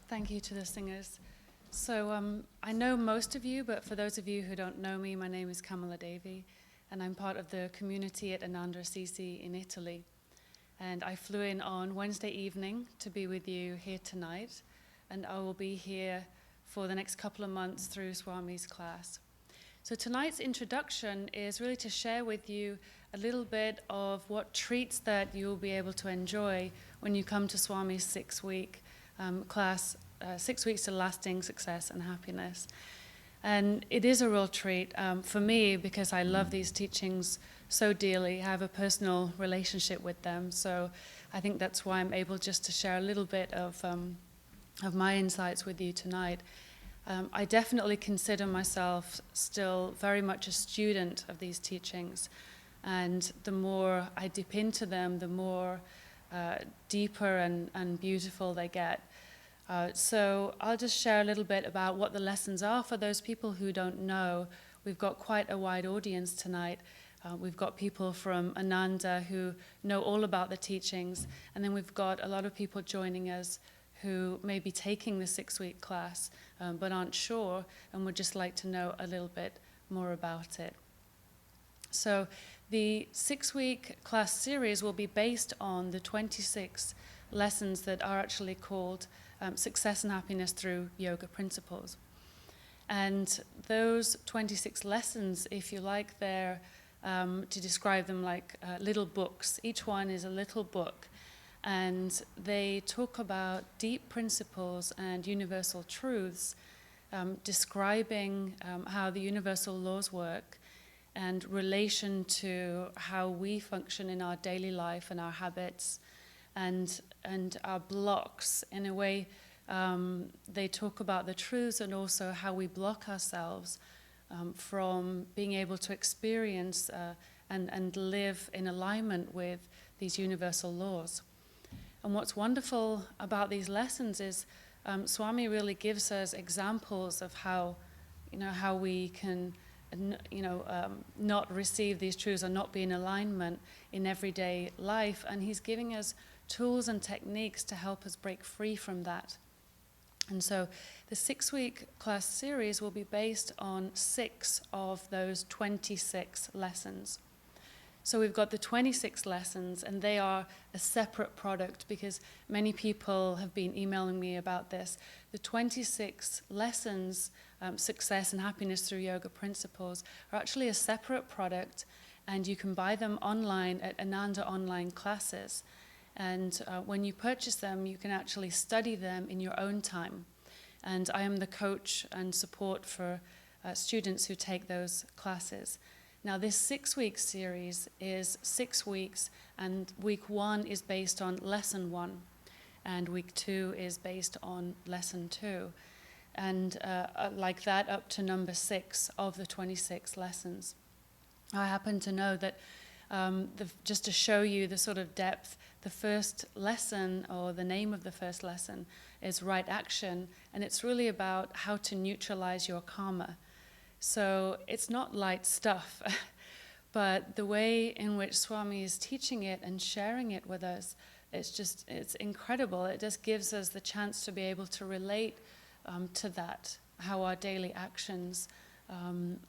Thank you to the singers. So I know most of you, but for those of you who don't know me, my name is Kamala Devi, and I'm part of the community at Ananda Assisi in Italy. And I flew in on Wednesday evening to be with you here tonight, and I will be here for the next couple of months through Swami's class. So tonight's introduction is really to share with you a little bit of what treats that you'll be able to enjoy when you come to Swami's 6-week class, 6 weeks to lasting success and happiness. And it is a real treat for me because I love these teachings so dearly. I have a personal relationship with them. So I think that's why I'm able just to share a little bit of my insights with you tonight. I definitely consider myself still very much a student of these teachings. And the more I dip into them, the more deeper and beautiful they get. So I'll just share a little bit about what the lessons are for those people who don't know. We've got quite a wide audience tonight. We've got people from Ananda who know all about the teachings, and then we've got a lot of people joining us who may be taking the 6-week class but aren't sure and would just like to know a little bit more about it. So the 6-week class series will be based on the 26 lessons that are actually called Success and Happiness Through Yoga Principles. And those 26 lessons, if you like, they're to describe them like little books. Each one is a little book, and they talk about deep principles and universal truths, describing how the universal laws work and relation to how we function in our daily life and our habits and our blocks. In a way, they talk about the truths and also how we block ourselves from being able to experience and live in alignment with these universal laws. And what's wonderful about these lessons is Swami really gives us examples of how we can not receive these truths or not be in alignment in everyday life. And he's giving us tools and techniques to help us break free from that. And so the 6-week class series will be based on 6 of those 26 lessons. So we've got the 26 lessons, and they are a separate product because many people have been emailing me about this. The 26 lessons, Success and Happiness Through Yoga Principles, are actually a separate product, and you can buy them online at Ananda Online Classes. And when you purchase them, you can actually study them in your own time. And I am the coach and support for students who take those classes. Now, this 6-week series is 6 weeks, and week 1 is based on lesson 1, and week 2 is based on lesson 2. And like that, up to number 6 of the 26 lessons. I happen to know that just to show you the sort of depth, the first lesson, or the name of the first lesson, is Right Action, and it's really about how to neutralize your karma. So it's not light stuff, but the way in which Swami is teaching it and sharing it with us, it's incredible. It just gives us the chance to be able to relate to that, how our daily actions can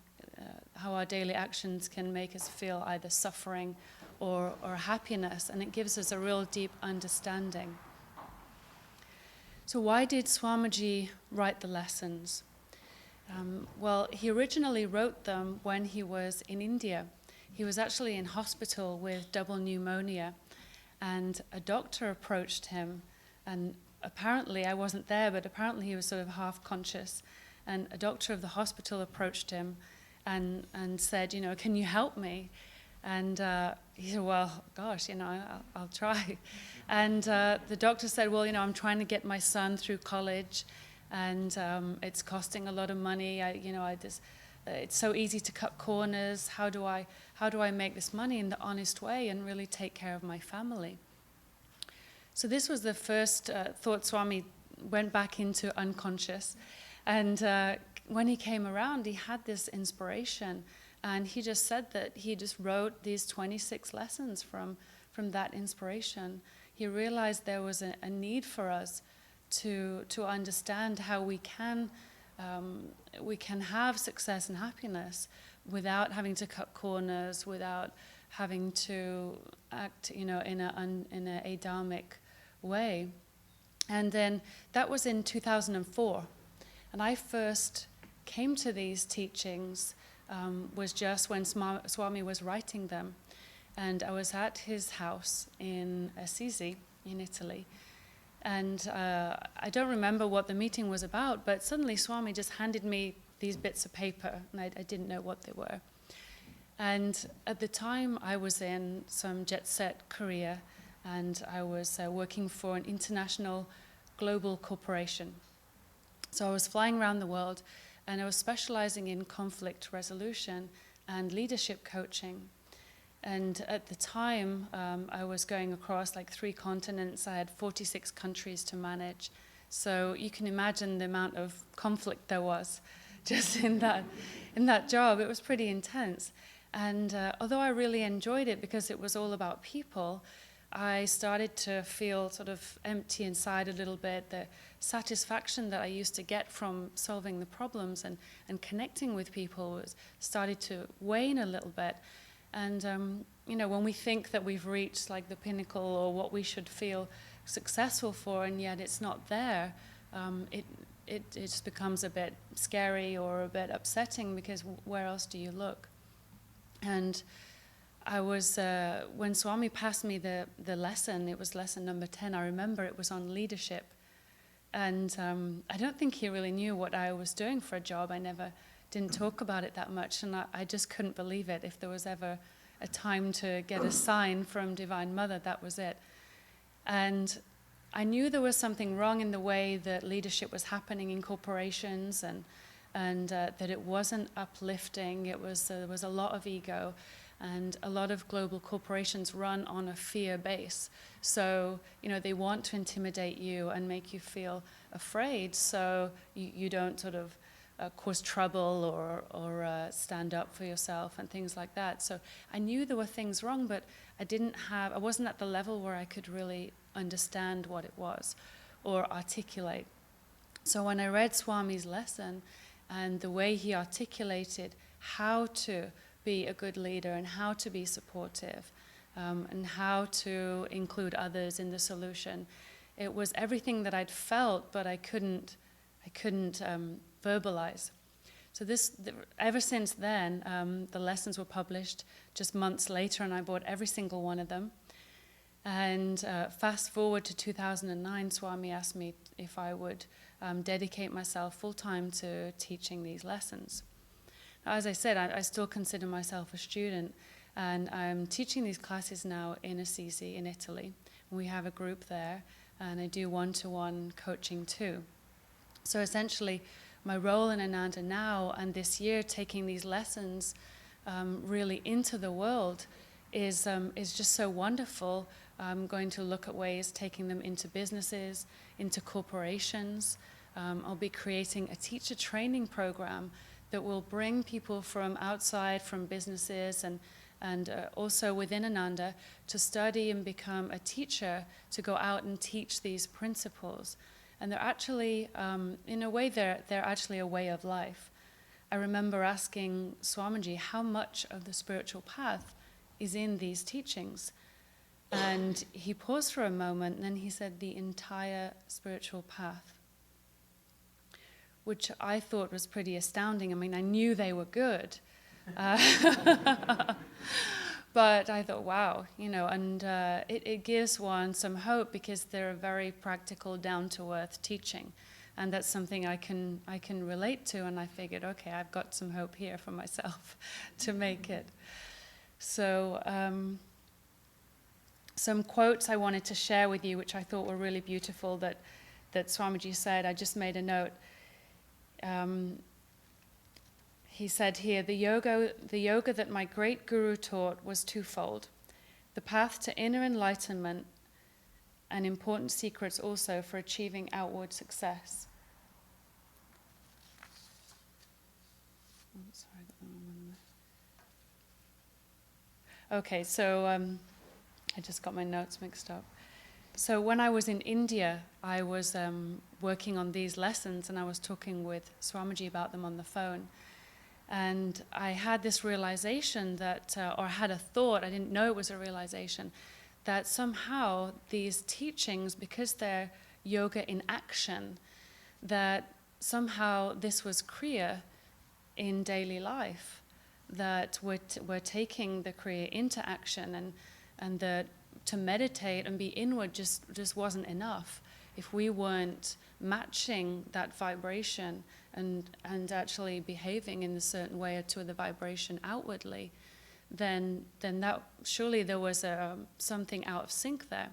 make us feel either suffering or happiness, and it gives us a real deep understanding. So why did Swamiji write the lessons? Well, he originally wrote them when he was in India. He was actually in hospital with double pneumonia, and a doctor approached him, and apparently, I wasn't there, but apparently he was sort of half conscious, and a doctor of the hospital approached him and said, can you help me? And he said, well, gosh, I'll try. And the doctor said, well, I'm trying to get my son through college, and it's costing a lot of money. It's so easy to cut corners. How do I make this money in the honest way and really take care of my family? So this was the first thought. Swami went back into unconscious, and when he came around, he had this inspiration, and he just said that he just wrote these 26 lessons from that inspiration. He realized there was a need for us to understand how we can have success and happiness without having to cut corners, without having to act, in a Adamic way. And then that was in 2004. And I first came to these teachings was just when Swami was writing them. And I was at his house in Assisi, in Italy. And I don't remember what the meeting was about, but suddenly Swami just handed me these bits of paper, and I didn't know what they were. And at the time, I was in some jet-set career, and I was working for an international global corporation. So I was flying around the world, and I was specializing in conflict resolution and leadership coaching. And at the time, I was going across like 3 continents. I had 46 countries to manage. So you can imagine the amount of conflict there was just in that job. It was pretty intense. And although I really enjoyed it because it was all about people, I started to feel sort of empty inside a little bit. The satisfaction that I used to get from solving the problems and connecting with people started to wane a little bit. And, when we think that we've reached like the pinnacle or what we should feel successful for, and yet it's not there, it just becomes a bit scary or a bit upsetting, because where else do you look? And I was, when Swami passed me the lesson, it was lesson number 10, I remember it was on leadership. And I don't think he really knew what I was doing for a job. I didn't talk about it that much, and I just couldn't believe it. If there was ever a time to get a sign from Divine Mother, that was it. And I knew there was something wrong in the way that leadership was happening in corporations, and that it wasn't uplifting. There was a lot of ego, and a lot of global corporations run on a fear base. So, they want to intimidate you and make you feel afraid, so you don't sort of cause trouble or stand up for yourself and things like that. So I knew there were things wrong, but I wasn't at the level where I could really understand what it was or articulate. So when I read Swami's lesson and the way he articulated how to be a good leader and how to be supportive and how to include others in the solution, it was everything that I'd felt, but I couldn't verbalize. So ever since then, the lessons were published just months later, and I bought every single one of them. And fast forward to 2009, Swami asked me if I would dedicate myself full-time to teaching these lessons. Now, as I said, I still consider myself a student, and I'm teaching these classes now in Assisi, in Italy. We have a group there, and I do one-to-one coaching too. So essentially, my role in Ananda now and this year, taking these lessons really into the world, is just so wonderful. I'm going to look at ways taking them into businesses, into corporations. I'll be creating a teacher training program that will bring people from outside, from businesses and also within Ananda, to study and become a teacher, to go out and teach these principles. And they're actually, in a way, they're actually a way of life. I remember asking Swamiji how much of the spiritual path is in these teachings. And he paused for a moment, and then he said, the entire spiritual path, which I thought was pretty astounding. I mean, I knew they were good. But I thought, wow, and it gives one some hope, because they're a very practical, down-to-earth teaching. And that's something I can relate to, and I figured, okay, I've got some hope here for myself to make it. So some quotes I wanted to share with you, which I thought were really beautiful, that Swamiji said. I just made a note. He said here, the yoga that my great guru taught was twofold: the path to inner enlightenment and important secrets also for achieving outward success. Okay, so I just got my notes mixed up. So when I was in India, I was working on these lessons, and I was talking with Swamiji about them on the phone. And I had this realization that, or had a thought, I didn't know it was a realization, that somehow these teachings, because they're yoga in action, that somehow this was Kriya in daily life, that we're taking the Kriya into action, and that to meditate and be inward just wasn't enough. If we weren't matching that vibration and actually behaving in a certain way to the vibration outwardly, then that surely there was something out of sync there.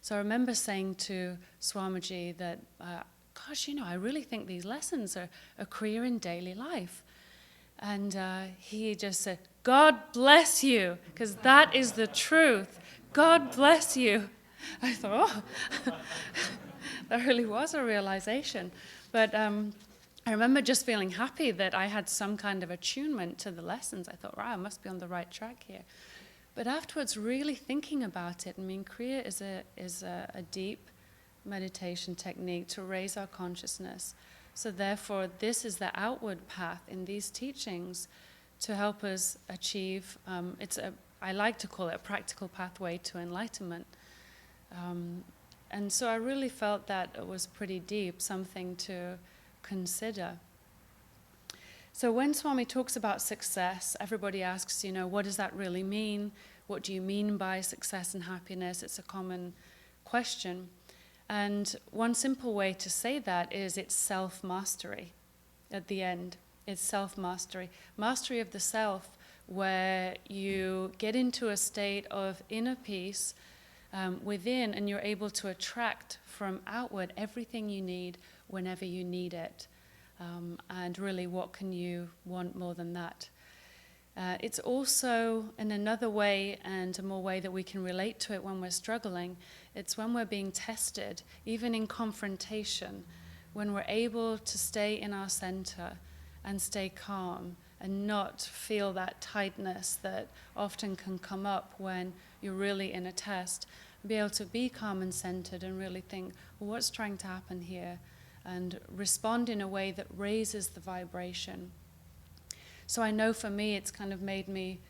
So I remember saying to Swamiji that, gosh, I really think these lessons are Kriya in daily life. And he just said, God bless you, because that is the truth. God bless you. I thought, oh, that really was a realization. But I remember just feeling happy that I had some kind of attunement to the lessons. I thought, wow, I must be on the right track here. But afterwards, really thinking about it, I mean, Kriya is a deep meditation technique to raise our consciousness. So therefore, this is the outward path in these teachings to help us achieve, I like to call it a practical pathway to enlightenment. And so I really felt that it was pretty deep, something to consider. So when Swami talks about success, everybody asks, what does that really mean? What do you mean by success and happiness? It's a common question. And one simple way to say that is it's self-mastery at the end. It's self-mastery. Mastery of the self, where you get into a state of inner peace within, and you're able to attract from outward everything you need whenever you need it. And really, what can you want more than that? It's also, in another way, and a more way that we can relate to it when we're struggling, it's when we're being tested, even in confrontation, when we're able to stay in our center and stay calm and not feel that tightness that often can come up when you're really in a test. Be able to be calm and centered and really think, well, what's trying to happen here? And respond in a way that raises the vibration. So I know for me, it's kind of made me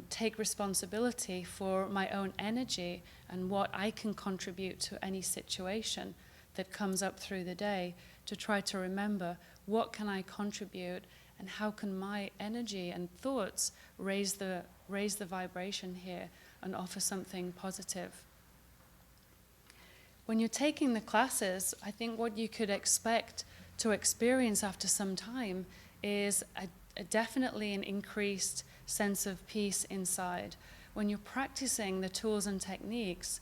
take responsibility for my own energy and what I can contribute to any situation that comes up through the day, to try to remember what can I contribute and how can my energy and thoughts raise the vibration here and offer something positive. When you're taking the classes, I think what you could expect to experience after some time is definitely an increased sense of peace inside. When you're practicing the tools and techniques,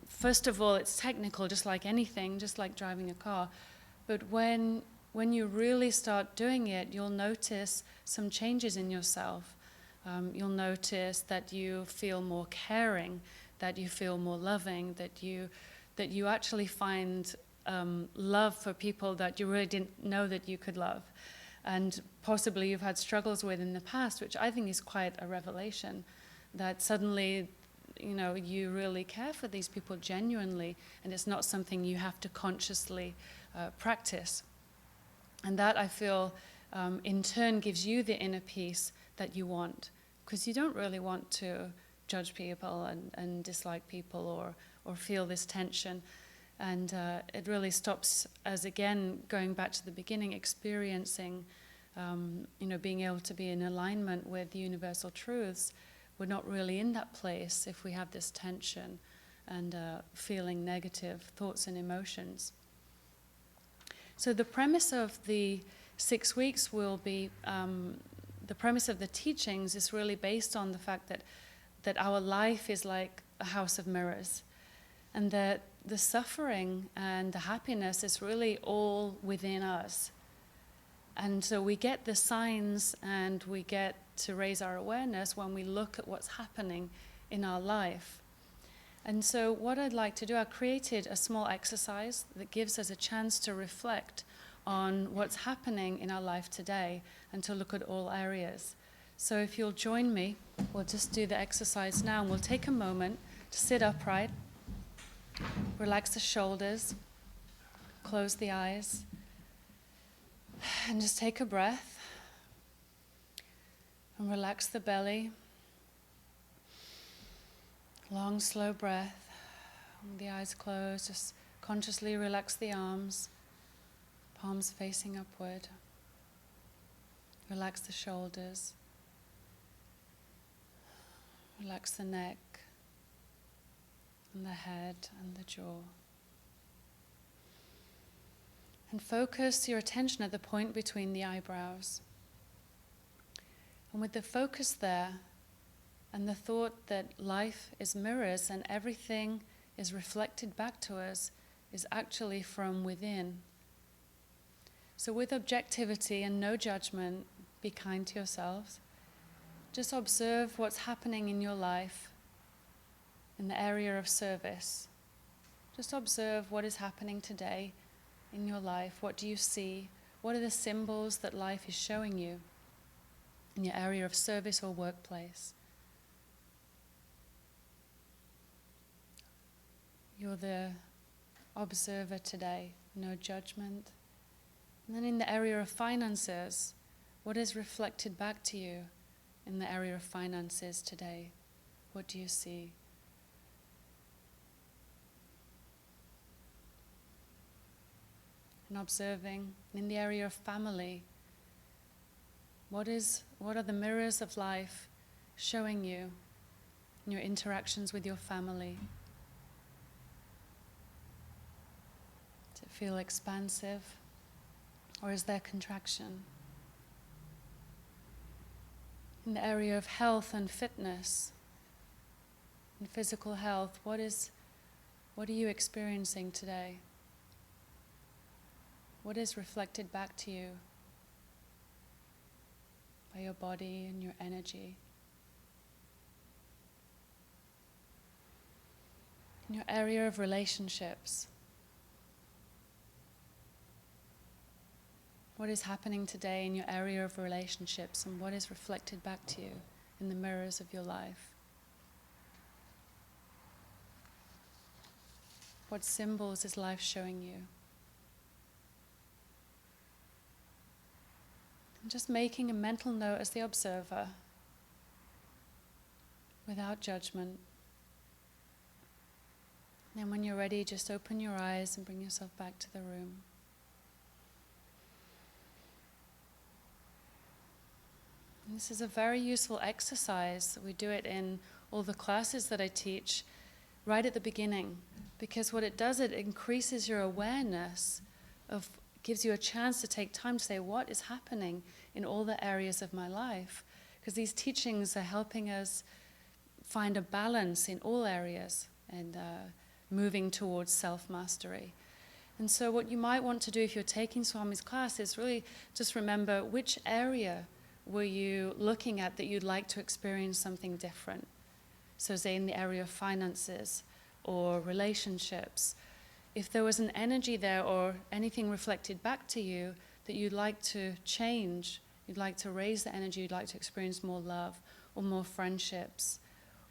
first of all, it's technical, just like anything, just like driving a car. But when you really start doing it, you'll notice some changes in yourself. You'll notice that you feel more caring, that you feel more loving, that you actually find love for people that you really didn't know that you could love. And possibly you've had struggles with in the past, which I think is quite a revelation, that suddenly, you really care for these people genuinely, and it's not something you have to consciously practice. And that, I feel, in turn gives you the inner peace that you want, because you don't really want to judge people and dislike people or feel this tension. And it really stops us, again, going back to the beginning, experiencing, being able to be in alignment with the universal truths. We're not really in that place if we have this tension and feeling negative thoughts and emotions. So the premise of the 6 weeks will be, the premise of the teachings is really based on the fact that our life is like a house of mirrors, and that the suffering and the happiness is really all within us. And so we get the signs and we get to raise our awareness when we look at what's happening in our life. And so what I'd like to do, I created a small exercise that gives us a chance to reflect on what's happening in our life today and to look at all areas. So if you'll join me, we'll just do the exercise now, and we'll take a moment to sit upright. Relax the shoulders, close the eyes, and just take a breath. And relax the belly. Long, slow breath. With the eyes closed, just consciously relax the arms, palms facing upward. Relax the shoulders. Relax the neck and the head and the jaw. And focus your attention at the point between the eyebrows. And with the focus there, and the thought that life is mirrors and everything is reflected back to us is actually from within. So with objectivity and no judgment, be kind to yourselves. Just observe what's happening in your life in the area of service. Just observe what is happening today in your life. What do you see? What are the symbols that life is showing you in your area of service or workplace? You're the observer today, no judgment. And then in the area of finances, what is reflected back to you in the area of finances today? What do you see? And observing in the area of family, what are the mirrors of life showing you in your interactions with your family? Does it feel expansive, or is there contraction? In the area of health and fitness, and physical health, what are you experiencing today? What is reflected back to you by your body and your energy? In your area of relationships, what is happening today in your area of relationships, and what is reflected back to you in the mirrors of your life? What symbols is life showing you? And just making a mental note as the observer, without judgment. And when you're ready, just open your eyes and bring yourself back to the room. And this is a very useful exercise. We do it in all the classes that I teach right at the beginning, because what it does, it increases your awareness of, gives you a chance to take time to say, what is happening in all the areas of my life? Because these teachings are helping us find a balance in all areas and moving towards self-mastery. And so what you might want to do if you're taking Swami's class is really just remember, which area were you looking at that you'd like to experience something different? So say in the area of finances or relationships. If there was an energy there or anything reflected back to you that you'd like to change, you'd like to raise the energy, you'd like to experience more love or more friendships,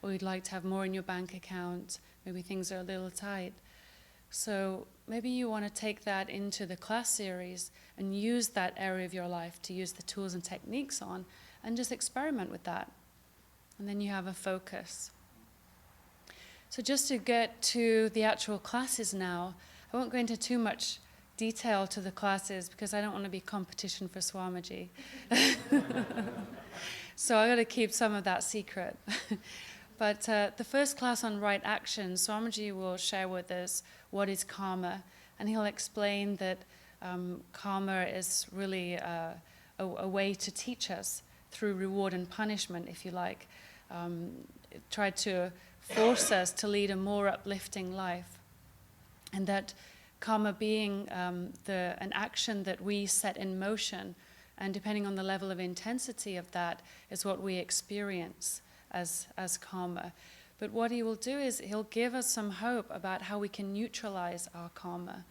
or you'd like to have more in your bank account, maybe things are a little tight. So maybe you want to take that into the class series and use that area of your life to use the tools and techniques on, and just experiment with that. And then you have a focus. So just to get to the actual classes now, I won't go into too much detail to the classes because I don't want to be competition for Swamiji. So I got to keep some of that secret. But the first class on right action, Swamiji will share with us what is karma, and he'll explain that karma is really a way to teach us through reward and punishment, if you like. Try to force us to lead a more uplifting life, and that karma being an action that we set in motion, and depending on the level of intensity of that is what we experience as karma. But what he will do is he'll give us some hope about how we can neutralize our karma,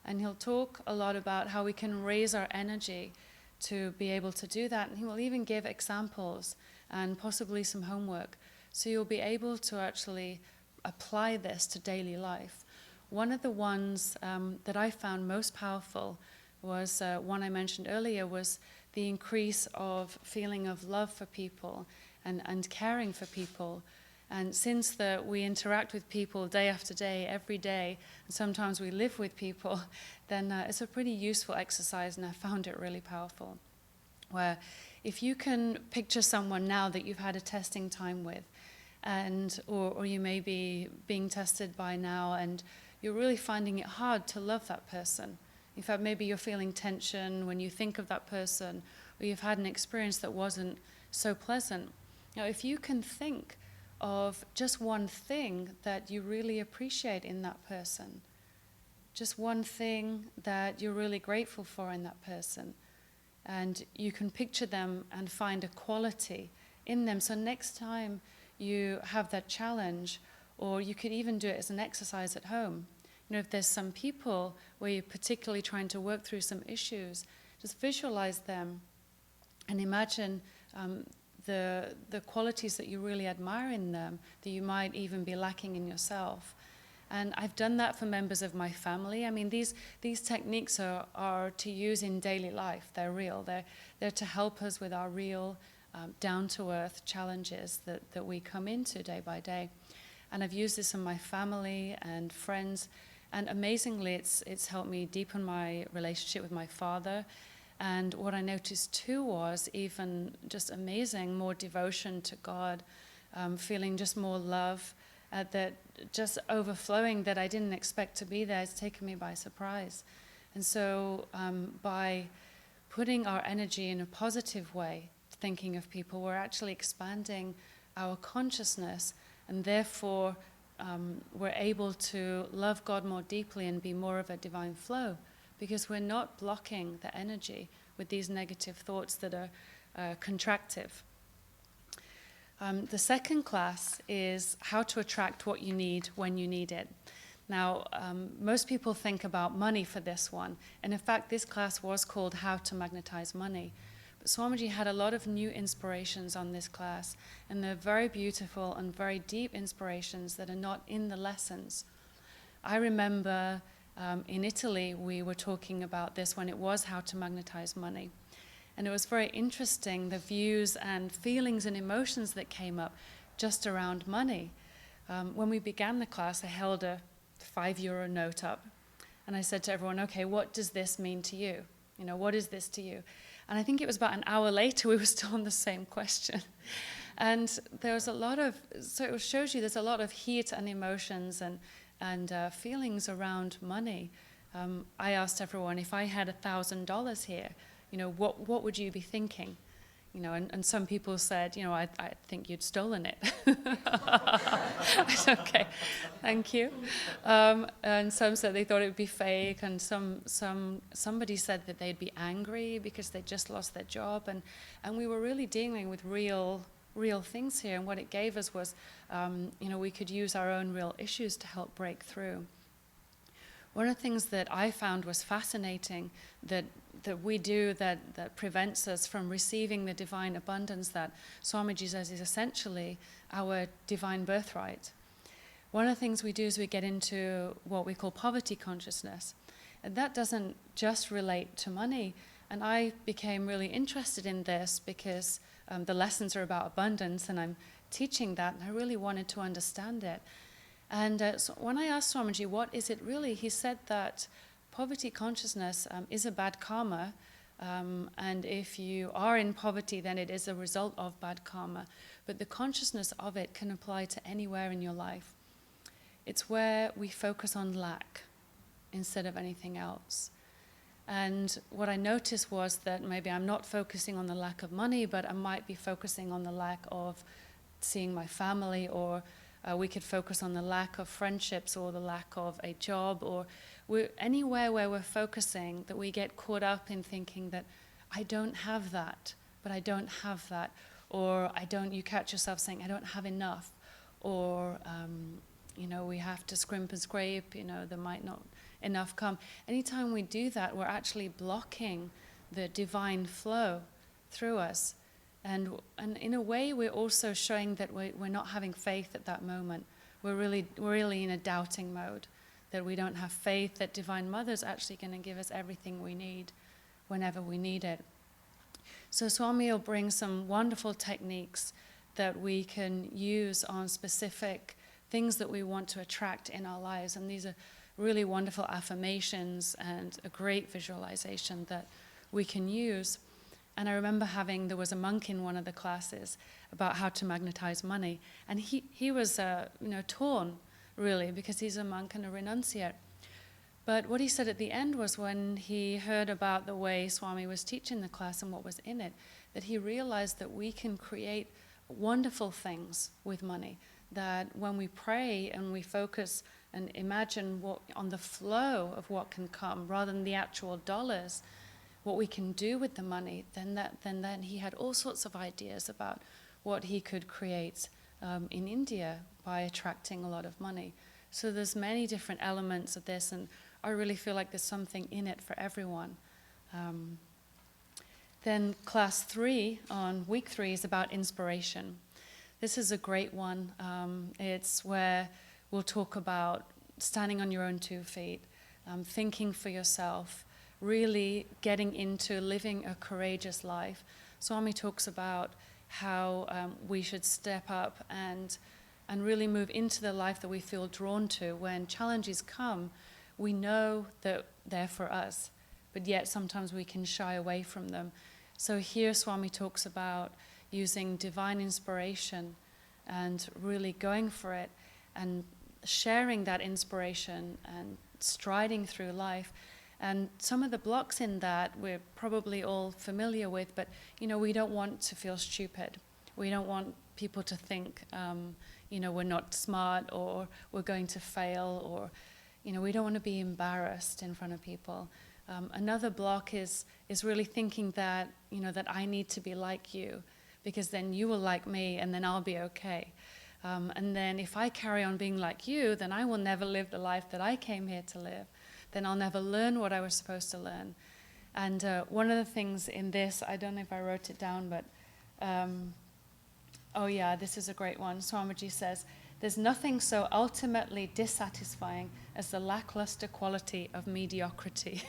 and he'll talk a lot about how we can raise our energy to be able to do that, and he will even give examples and possibly some homework. So you'll be able to actually apply this to daily life. one of the ones that I found most powerful was one I mentioned earlier, was the increase of feeling of love for people and caring for people. And since we interact with people day after day, every day, and sometimes we live with people, then it's a pretty useful exercise, and I found it really powerful. Where if you can picture someone now that you've had a testing time with, or you may be being tested by now, and you're really finding it hard to love that person. In fact, maybe you're feeling tension when you think of that person, or you've had an experience that wasn't so pleasant. Now, if you can think of just one thing that you really appreciate in that person, just one thing that you're really grateful for in that person, and you can picture them and find a quality in them. So next time you have that challenge, or you could even do it as an exercise at home. You know, if there's some people where you're particularly trying to work through some issues, just visualize them and imagine the qualities that you really admire in them, that you might even be lacking in yourself. And I've done that for members of my family. I mean, these techniques are to use in daily life. They're real. They're to help us with our real down-to-earth challenges that we come into day by day. And I've used this in my family and friends. And amazingly, it's helped me deepen my relationship with my father. And what I noticed too was even just amazing, more devotion to God, feeling just more love, that just overflowing that I didn't expect to be there. It's taken me by surprise. And so by putting our energy in a positive way, thinking of people, we're actually expanding our consciousness, and therefore we're able to love God more deeply and be more of a divine flow, because we're not blocking the energy with these negative thoughts that are contractive. The second class is how to attract what you need when you need it. Now, most people think about money for this one, and in fact, this class was called How to Magnetize Money. But Swamiji had a lot of new inspirations on this class, and they're very beautiful and very deep inspirations that are not in the lessons. I remember in Italy, we were talking about this when it was How to Magnetize Money. And it was very interesting, the views and feelings and emotions that came up just around money. When we began the class, I held a €5 note up, and I said to everyone, okay, what does this mean to you? You know, what is this to you? And I think it was about an hour later, we were still on the same question. And there was a lot of, so it shows you there's a lot of heat and emotions and feelings around money. I asked everyone, if I had $1,000 here, you know, what would you be thinking? You know, and some people said, you know, I think you'd stolen it. I said, okay, thank you. And some said they thought it would be fake, and somebody said that they'd be angry because they just lost their job, and we were really dealing with real things here, and what it gave us was, you know, we could use our own real issues to help break through. One of the things that I found was fascinating that we do that prevents us from receiving the divine abundance that Swamiji says is essentially our divine birthright. One of the things we do is we get into what we call poverty consciousness. And that doesn't just relate to money. And I became really interested in this because the lessons are about abundance, and I'm teaching that, and I really wanted to understand it. And so when I asked Swamiji, what is it really? He said that poverty consciousness is a bad karma, and if you are in poverty, then it is a result of bad karma. But the consciousness of it can apply to anywhere in your life. It's where we focus on lack instead of anything else. And what I noticed was that maybe I'm not focusing on the lack of money, but I might be focusing on the lack of seeing my family, or we could focus on the lack of friendships, or the lack of a job, or anywhere where we're focusing that we get caught up in thinking that I don't have that, but I don't have that, or you catch yourself saying, I don't have enough, or, you know, we have to scrimp and scrape, you know, there might not enough come. Anytime we do that, we're actually blocking the divine flow through us. And in a way, we're also showing that we're not having faith at that moment. We're really in a doubting mode. that we don't have faith that Divine Mother's actually going to give us everything we need whenever we need it. So Swami will bring some wonderful techniques that we can use on specific things that we want to attract in our lives. And these are really wonderful affirmations and a great visualization that we can use. And I remember there was a monk in one of the classes about how to magnetize money. And he was torn, really, because he's a monk and a renunciate. But what he said at the end was, when he heard about the way Swami was teaching the class and what was in it, that he realized that we can create wonderful things with money, that when we pray and we focus and imagine on the flow of what can come rather than the actual dollars, what we can do with the money, then he had all sorts of ideas about what he could create in India by attracting a lot of money. So there's many different elements of this, and I really feel like there's something in it for everyone. Then class 3 on week 3 is about inspiration. This is a great one. It's where we'll talk about standing on your own 2 feet, thinking for yourself, really getting into living a courageous life. Swami talks about how we should step up and really move into the life that we feel drawn to. When challenges come, we know that they're for us, but yet sometimes we can shy away from them. So here Swami talks about using divine inspiration and really going for it and sharing that inspiration and striding through life. And some of the blocks in that we're probably all familiar with, but we don't want to feel stupid. We don't want people to think we're not smart or we're going to fail, or we don't want to be embarrassed in front of people. Another block is really thinking that that I need to be like you, because then you will like me and then I'll be okay. And then if I carry on being like you, then I will never live the life that I came here to live. Then I'll never learn what I was supposed to learn. And one of the things in this, I don't know if I wrote it down, but this is a great one. Swamiji says, "There's nothing so ultimately dissatisfying as the lackluster quality of mediocrity."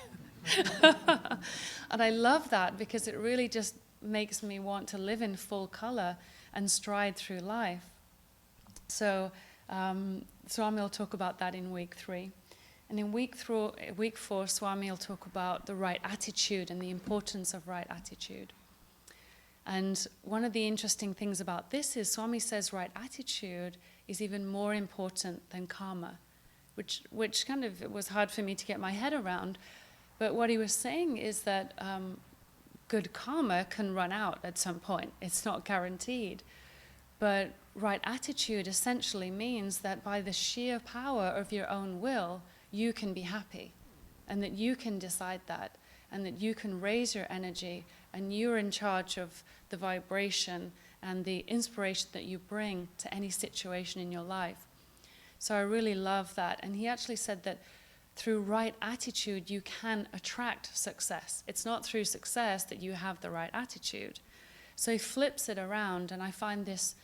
And I love that, because it really just makes me want to live in full color and stride through life. So Swami will talk about that in week 3. And in week 4, Swami will talk about the right attitude and the importance of right attitude. And one of the interesting things about this is Swami says right attitude is even more important than karma, which kind of, it was hard for me to get my head around. But what he was saying is that good karma can run out at some point. It's not guaranteed. But right attitude essentially means that by the sheer power of your own will, you can be happy, and that you can decide that, and that you can raise your energy, and you're in charge of the vibration and the inspiration that you bring to any situation in your life. So I really love that. And he actually said that through right attitude, you can attract success. It's not through success that you have the right attitude. So he flips it around, and I find this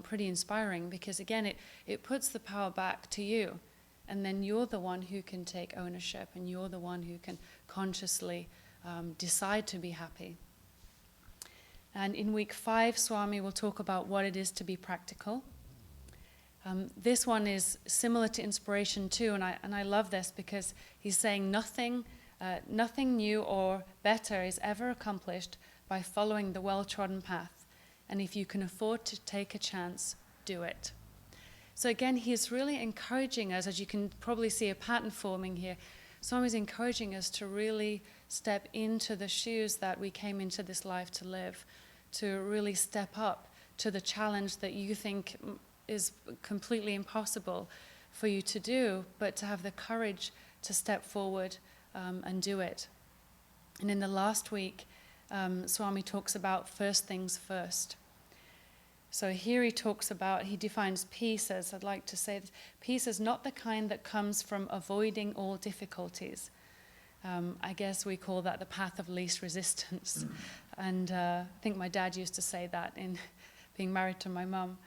pretty inspiring, because again, it puts the power back to you. And then you're the one who can take ownership, and you're the one who can consciously decide to be happy. And in week 5, Swami will talk about what it is to be practical. This one is similar to inspiration too, and I love this, because he's saying nothing new or better is ever accomplished by following the well-trodden path. And if you can afford to take a chance, do it. So again, he's really encouraging us, as you can probably see a pattern forming here. Swami's encouraging us to really step into the shoes that we came into this life to live, to really step up to the challenge that you think is completely impossible for you to do, but to have the courage to step forward and do it. And in the last week, Swami talks about first things first. So here he defines peace as, I'd like to say, peace is not the kind that comes from avoiding all difficulties. I guess we call that the path of least resistance. And I think my dad used to say that in being married to my mum.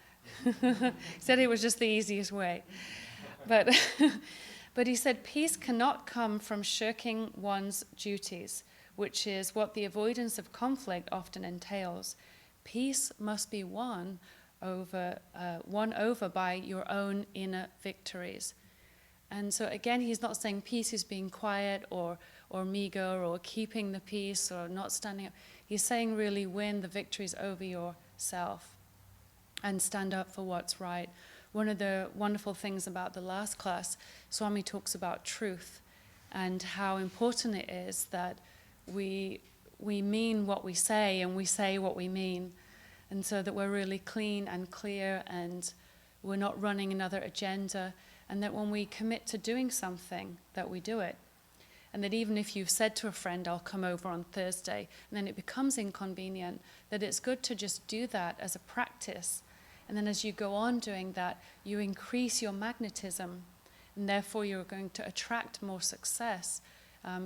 He said it was just the easiest way. But, but he said, peace cannot come from shirking one's duties, which is what the avoidance of conflict often entails. Peace must be won over by your own inner victories. And so again, he's not saying peace is being quiet or meager or keeping the peace or not standing up. He's saying really win the victories over yourself and stand up for what's right. One of the wonderful things about the last class, Swami talks about truth and how important it is that we mean what we say and we say what we mean. And so that we're really clean and clear and we're not running another agenda, and that when we commit to doing something, that we do it. And that even if you've said to a friend, I'll come over on Thursday, and then it becomes inconvenient, that it's good to just do that as a practice. And then as you go on doing that, you increase your magnetism, and therefore you're going to attract more success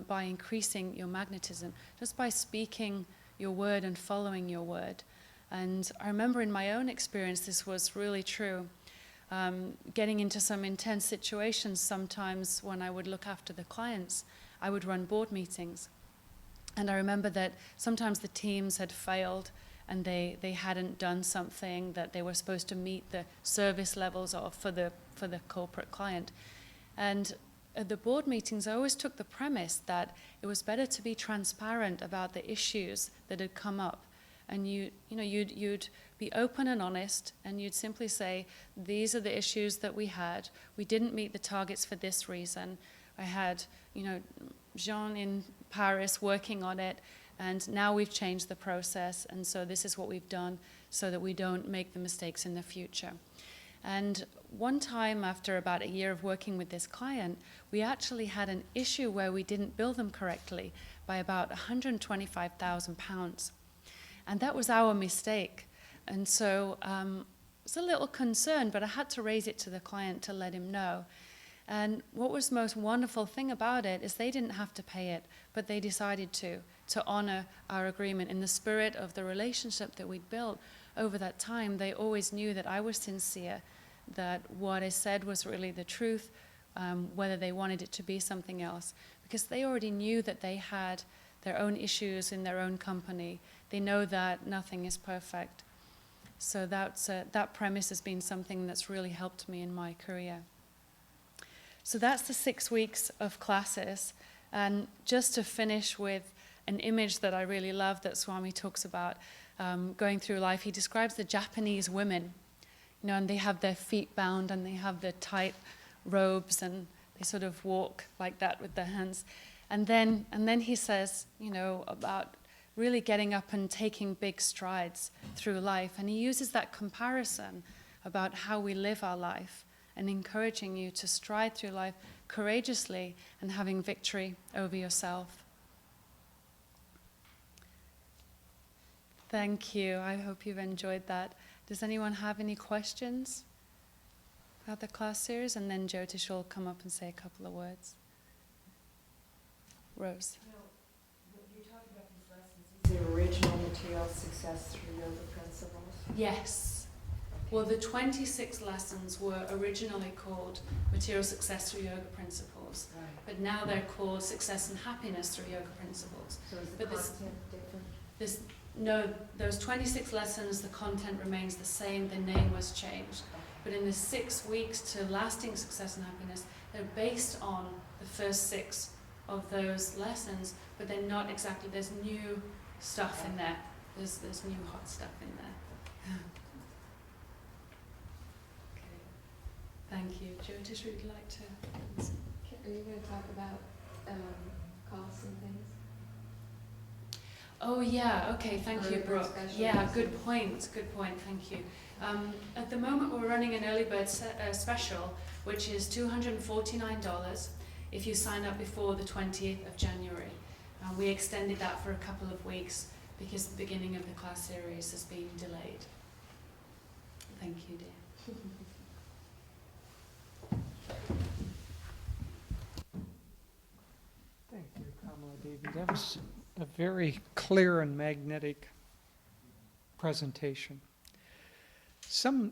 by increasing your magnetism, just by speaking your word and following your word. And I remember in my own experience, this was really true. Getting into some intense situations sometimes when I would look after the clients, I would run board meetings. And I remember that sometimes the teams had failed and they hadn't done something that they were supposed to meet the service levels of for the corporate client. And at the board meetings, I always took the premise that it was better to be transparent about the issues that had come up. And you'd be open and honest, and you'd simply say, these are the issues that we had. We didn't meet the targets for this reason. I had, Jean in Paris working on it, and now we've changed the process, and so this is what we've done so that we don't make the mistakes in the future. And one time, after about a year of working with this client, we actually had an issue where we didn't bill them correctly by about £125,000. And that was our mistake. And so I was a little concerned, but I had to raise it to the client to let him know. And what was the most wonderful thing about it is they didn't have to pay it, but they decided to honor our agreement in the spirit of the relationship that we'd built over that time. They always knew that I was sincere, that what I said was really the truth, whether they wanted it to be something else, because they already knew that they had their own issues in their own company. They know that nothing is perfect. So that premise has been something that's really helped me in my career. So that's the 6 weeks of classes. And just to finish with an image that I really love that Swami talks about going through life, he describes the Japanese women, and they have their feet bound and they have the tight robes and they sort of walk like that with their hands. And then he says, about really getting up and taking big strides through life. And he uses that comparison about how we live our life and encouraging you to stride through life courageously and having victory over yourself. Thank you. I hope you've enjoyed that. Does anyone have any questions about the class series? And then Jyotish will come up and say a couple of words. Rose. When you talk about these lessons, is the original material Success Through Yoga Principles? Yes. Okay. Well, the 26 lessons were originally called Material Success Through Yoga Principles, Right. but now they're called Success and Happiness Through Yoga Principles. So is the But content different? No, those 26 lessons, the content remains the same, the name was changed. But in the 6 weeks to lasting success and happiness, they're based on the first 6 of those lessons, but they're not exactly, there's new stuff in there. There's new hot stuff in there. Okay. Thank you. Jyotish, would you like to? Are you going to talk about costs and things? Oh yeah, okay, thank you, Early bird Brooke. special Yeah, lessons. good point, thank you. At the moment we're running an early bird special, which is $249 if you sign up before the 20th of January. We extended that for a couple of weeks because the beginning of the class series has been delayed. Thank you, dear. Thank you, Kamala Devi. That was a very clear and magnetic presentation.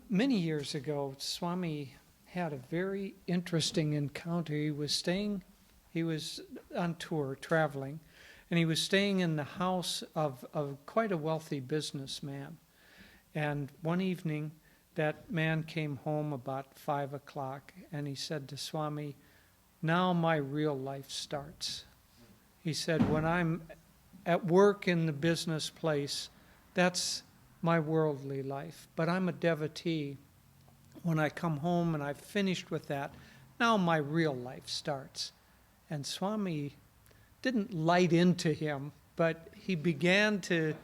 Many years ago, Swami had a very interesting encounter. He was on tour, traveling, and he was staying in the house of quite a wealthy businessman. And one evening, that man came home about 5 o'clock, and he said to Swami, "Now my real life starts." He said, "When I'm at work in the business place, that's my worldly life. But I'm a devotee. When I come home and I've finished with that, now my real life starts." And Swami didn't light into him, but he began to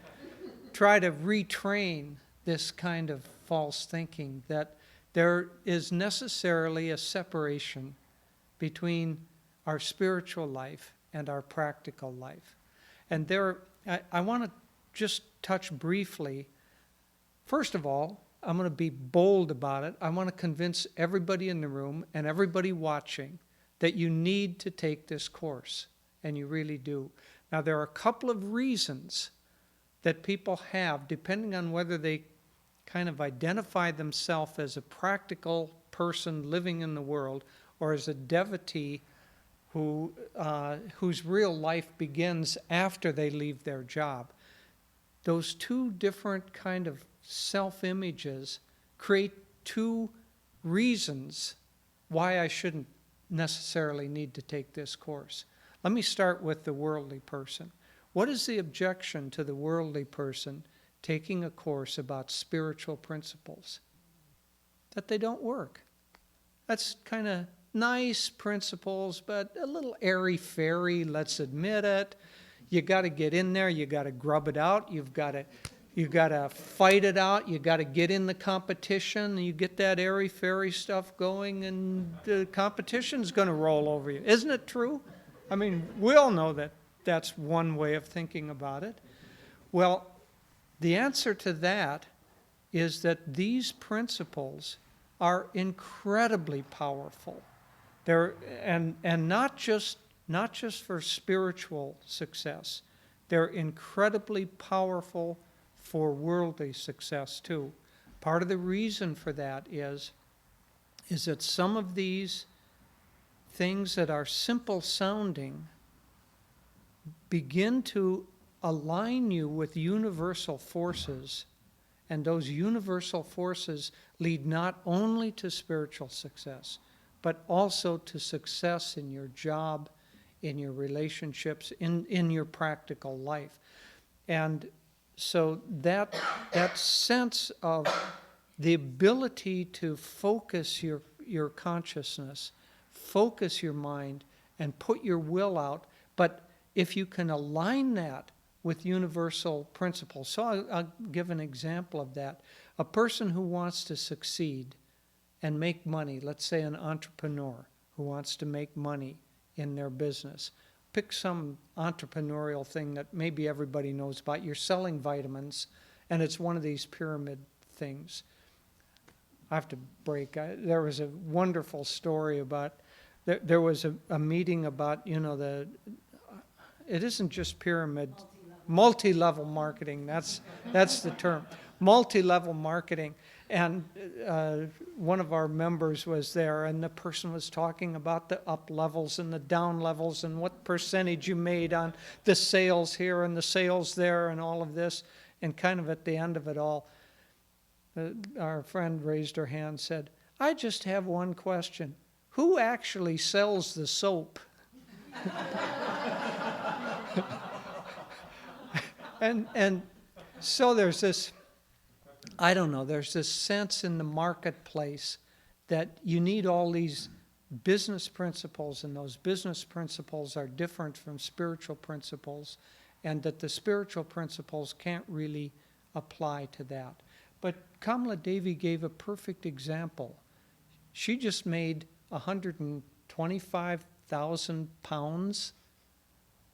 try to retrain this kind of false thinking that there is necessarily a separation between our spiritual life and our practical life. And I want to just touch briefly. First of all, I'm going to be bold about it. I want to convince everybody in the room and everybody watching that you need to take this course, and you really do. Now, there are a couple of reasons that people have, depending on whether they kind of identify themselves as a practical person living in the world or as a devotee whose real life begins after they leave their job. Those two different kind of self-images create two reasons why I shouldn't necessarily need to take this course. Let me start with the worldly person. What is the objection to the worldly person taking a course about spiritual principles? That they don't work. That's kind of nice principles, but a little airy-fairy, let's admit it. You got to get in there, you got to grub it out, you've got to fight it out, you got to get in the competition, you get that airy-fairy stuff going, and the competition's going to roll over you. Isn't it true? I mean, we all know that that's one way of thinking about it. Well, the answer to that is that these principles are incredibly powerful. And not just for spiritual success. They're incredibly powerful for worldly success too. Part of the reason for that is that some of these things that are simple sounding begin to align you with universal forces, and those universal forces lead not only to spiritual success, but also to success in your job, in your relationships, in your practical life. And so that sense of the ability to focus your consciousness, focus your mind, and put your will out, but if you can align that with universal principles. So I'll give an example of that. A person who wants to succeed and make money, let's say an entrepreneur who wants to make money in their business. Pick some entrepreneurial thing that maybe everybody knows about. You're selling vitamins, and it's one of these pyramid things. I have to break. There was a wonderful story about, there was a meeting about, it isn't just pyramid, multi-level marketing, that's the term. Multi-level marketing. And one of our members was there, and the person was talking about the up levels and the down levels and what percentage you made on the sales here and the sales there and all of this. And kind of at the end of it all, our friend raised her hand and said, "I just have one question. Who actually sells the soap?" And so there's this, there's this sense in the marketplace that you need all these business principles, and those business principles are different from spiritual principles, and that the spiritual principles can't really apply to that. But Kamala Devi gave a perfect example. She just made 125,000 pounds,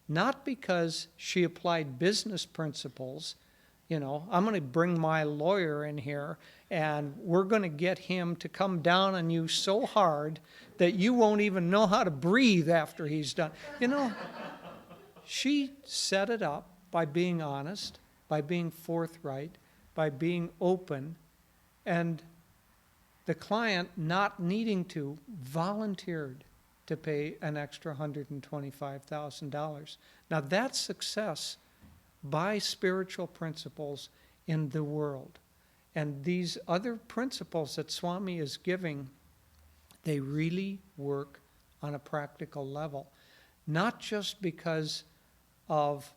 not because she applied business principles. I'm going to bring my lawyer in here, and we're going to get him to come down on you so hard that you won't even know how to breathe after he's done. She set it up by being honest, by being forthright, by being open, and the client, not needing to, volunteered to pay an extra $125,000. Now that's success by spiritual principles in the world. And these other principles that Swami is giving, they really work on a practical level. Not just because of,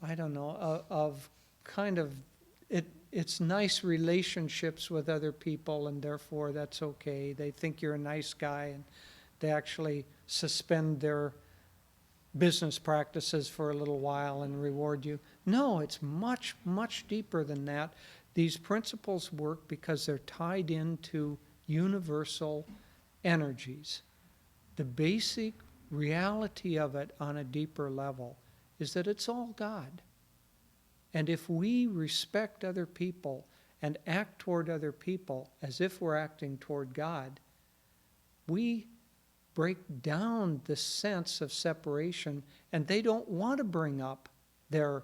I don't know, of kind of, it's nice relationships with other people and therefore that's okay. They think you're a nice guy and they actually suspend their business practices for a little while and reward you. No, it's much, much deeper than that. These principles work because they're tied into universal energies. The basic reality of it on a deeper level is that it's all God. And if we respect other people and act toward other people as if we're acting toward God, we break down the sense of separation, and they don't want to bring up their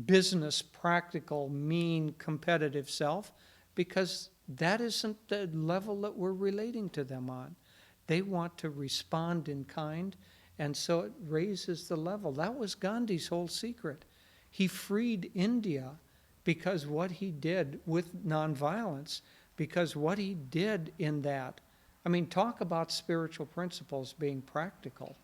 business, practical, mean, competitive self, because that isn't the level that we're relating to them on. They want to respond in kind, and so it raises the level. That was Gandhi's whole secret. He freed India because what he did with nonviolence, because what he did in that, I mean, talk about spiritual principles being practical.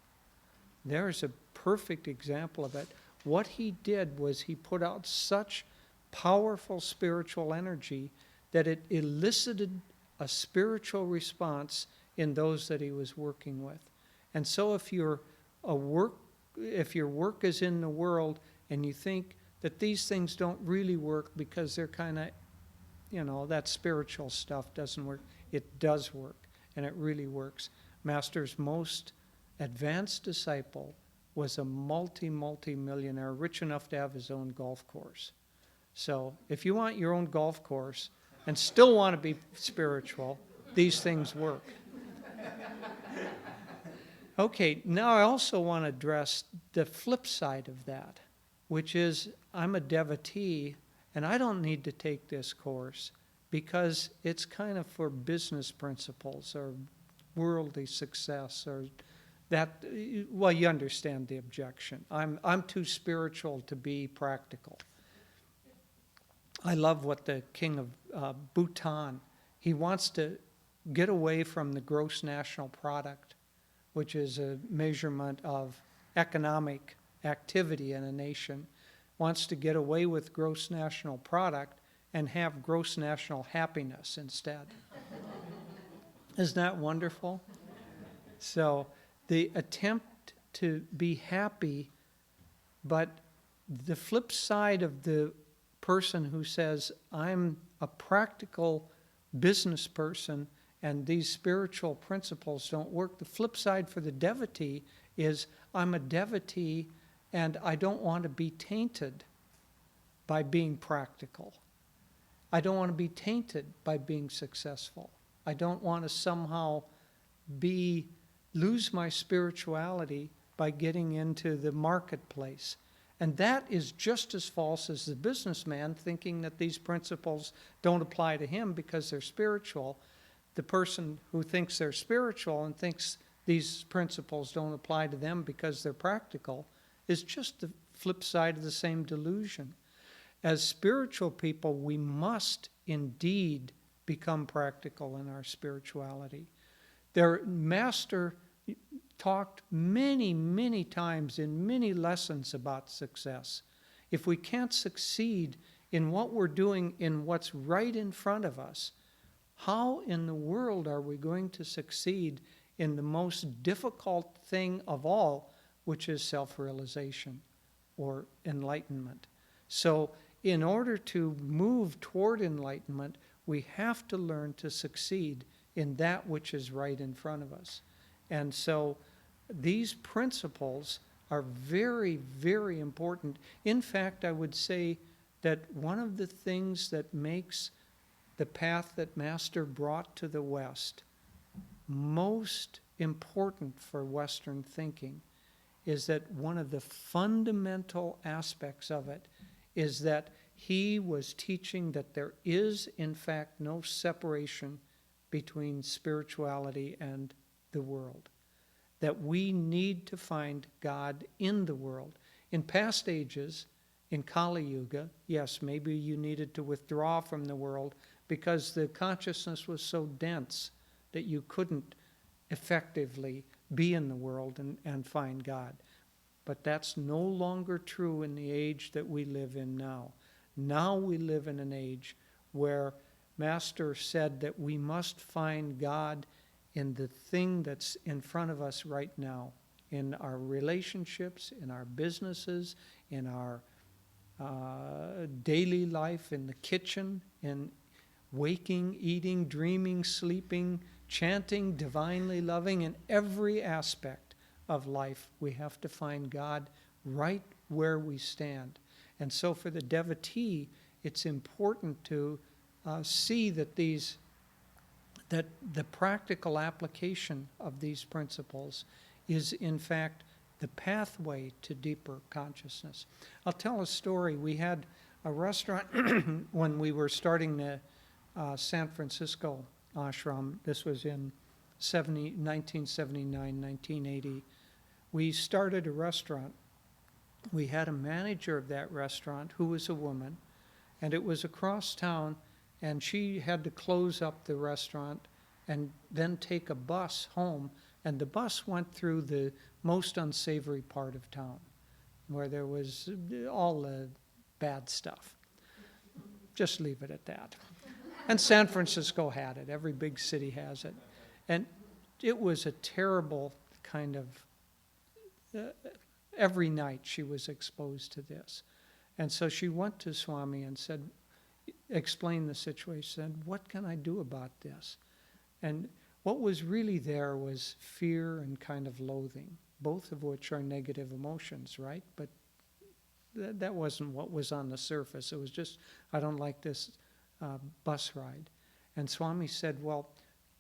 There's a perfect example of it. What he did was he put out such powerful spiritual energy that it elicited a spiritual response in those that he was working with. And so if your work is in the world and you think that these things don't really work because they're kind of, that spiritual stuff doesn't work, it does work, and it really works. Master's most advanced disciple was a multi-millionaire, rich enough to have his own golf course. So if you want your own golf course and still want to be spiritual, these things work. Okay, now I also want to address the flip side of that, which is I'm a devotee and I don't need to take this course because it's kind of for business principles or worldly success or that, well, you understand the objection. I'm too spiritual to be practical. I love what the king of Bhutan, he wants to get away from the gross national product, which is a measurement of economic activity in a nation, wants to get away with gross national product and have gross national happiness instead. Isn't that wonderful? So the attempt to be happy, but the flip side of the person who says, I'm a practical business person and these spiritual principles don't work, the flip side for the devotee is, I'm a devotee and I don't want to be tainted by being practical. I don't want to be tainted by being successful. I don't want to somehow lose my spirituality by getting into the marketplace. And that is just as false as the businessman thinking that these principles don't apply to him because they're spiritual. The person who thinks they're spiritual and thinks these principles don't apply to them because they're practical is just the flip side of the same delusion. As spiritual people, we must indeed become practical in our spirituality. Their master talked many, many times in many lessons about success. If we can't succeed in what we're doing in what's right in front of us, how in the world are we going to succeed in the most difficult thing of all, which is self-realization or enlightenment? So in order to move toward enlightenment, we have to learn to succeed in that which is right in front of us. And so these principles are very, very important. In fact, I would say that one of the things that makes the path that Master brought to the West most important for Western thinking is that one of the fundamental aspects of it is that he was teaching that there is, in fact, no separation between spirituality and the world. That we need to find God in the world. In past ages, in Kali Yuga, yes, maybe you needed to withdraw from the world because the consciousness was so dense that you couldn't effectively be in the world and find God. But that's no longer true in the age that we live in now. Now we live in an age where Master said that we must find God in the thing that's in front of us right now, in our relationships, in our businesses, in our daily life, in the kitchen, in waking, eating, dreaming, sleeping, chanting, divinely loving, in every aspect of life, we have to find God right where we stand. And so for the devotee, it's important to see that that the practical application of these principles is in fact the pathway to deeper consciousness. I'll tell a story. We had a restaurant when we were starting the San Francisco ashram. This was in 1979, 1980. We started a restaurant. We had a manager of that restaurant who was a woman, and it was across town, and she had to close up the restaurant and then take a bus home, and the bus went through the most unsavory part of town, where there was all the bad stuff. Just leave it at that. And San Francisco had it. Every big city has it. And it was a terrible kind of, every night she was exposed to this. And so she went to Swami and said, explained the situation, said, what can I do about this? And what was really there was fear and kind of loathing, both of which are negative emotions, right? But that wasn't what was on the surface. It was just, I don't like this bus ride. And Swami said, well,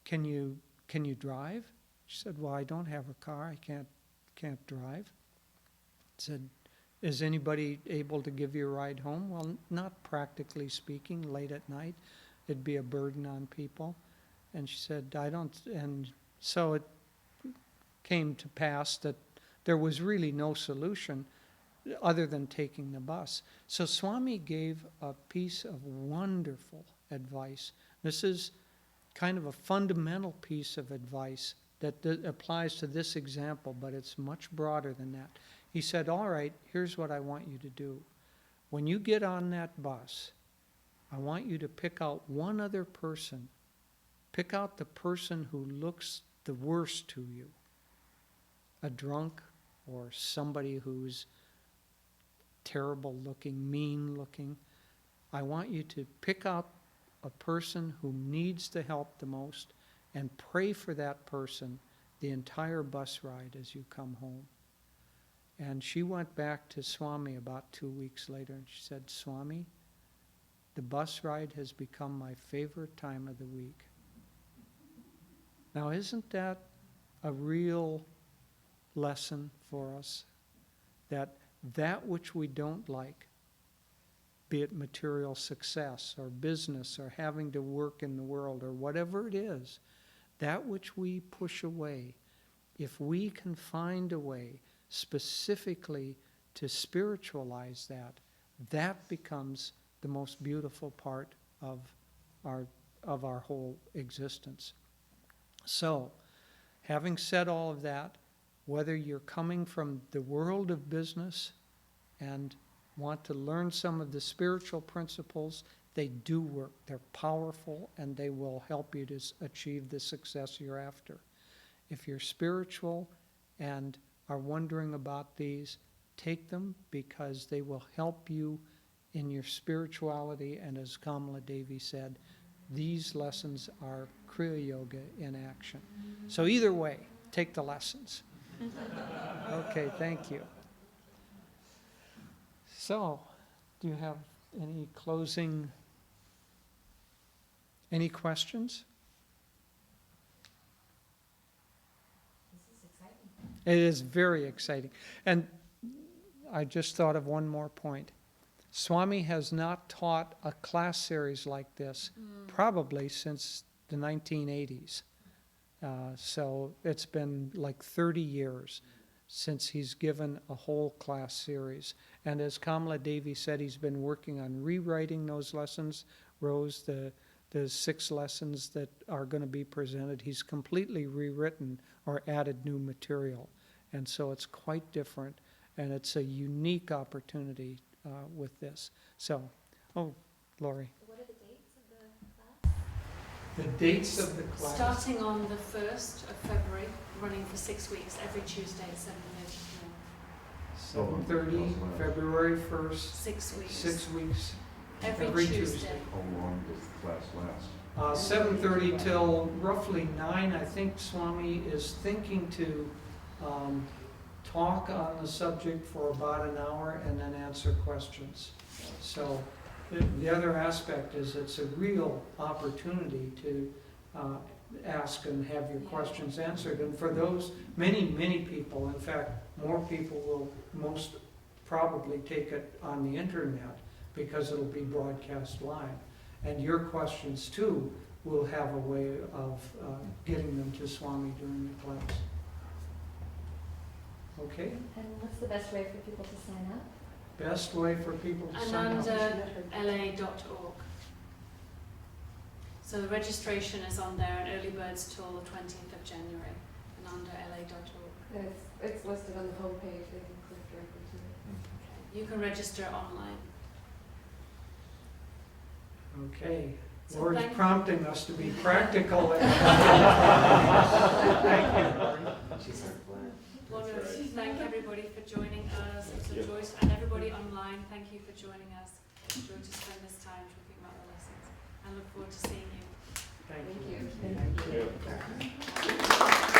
can you drive? She said, well, I don't have a car. I can't drive. He said, is anybody able to give you a ride home? Well, not practically speaking, late at night. It'd be a burden on people. And she said, I don't, and so it came to pass that there was really no solution other than taking the bus. So Swami gave a piece of wonderful advice. This is kind of a fundamental piece of advice that applies to this example, but it's much broader than that. He said, all right, here's what I want you to do. When you get on that bus, I want you to pick out one other person. Pick out the person who looks the worst to you. A drunk or somebody who's terrible looking, mean looking. I want you to pick out a person who needs the help the most and pray for that person the entire bus ride as you come home. And she went back to Swami about 2 weeks later and she said, Swami, the bus ride has become my favorite time of the week. Now, isn't that a real lesson for us? That which we don't like, be it material success or business or having to work in the world or whatever it is, that which we push away, if we can find a way specifically to spiritualize that, that becomes the most beautiful part of our whole existence. So, having said all of that, whether you're coming from the world of business and want to learn some of the spiritual principles, they do work. They're powerful and they will help you to achieve the success you're after. If you're spiritual and are wondering about these, take them because they will help you in your spirituality. And as Kamala Devi said, these lessons are Kriya Yoga in action. So either way, take the lessons. Okay, thank you. So, do you have any questions? This is exciting. It is very exciting. And I just thought of one more point. Swami has not taught a class series like this probably since the 1980s. So it's been like 30 years since he's given a whole class series. And as Kamala Devi said, he's been working on rewriting those lessons. Rose, the 6 lessons that are going to be presented, he's completely rewritten or added new material. And so it's quite different, and it's a unique opportunity with this. So, Lori. What are the dates of the class? The dates of the class. Starting on the 1st of February, running for 6 weeks, every Tuesday at 7:30 p.m. 7:30, February 1st, 6 weeks. 6 weeks. Every every Tuesday. How long does the class last? 7:30 till roughly 9. I think Swami is thinking to talk on the subject for about an hour and then answer questions. So the other aspect is it's a real opportunity to ask and have your questions answered. And for those, many people, in fact, more people will most probably take it on the internet because it'll be broadcast live. And your questions too will have a way of getting them to Swami during the class. Okay? And what's the best way for people to sign up? Best way for people to sign up. AnandaLA.org. So the registration is on there, and early birds till the 20th of January. AnandaLA.org. It's listed on the homepage, they can click directly to it. You can register online. Okay. So Lord's thank- prompting us to be practical. Thank you, Lord. Want to thank everybody for joining us. It was a joy, and everybody online, thank you for joining us. Enjoy to spend this time talking about the lessons, and look forward to seeing you. Thank Thank you. you. Yeah.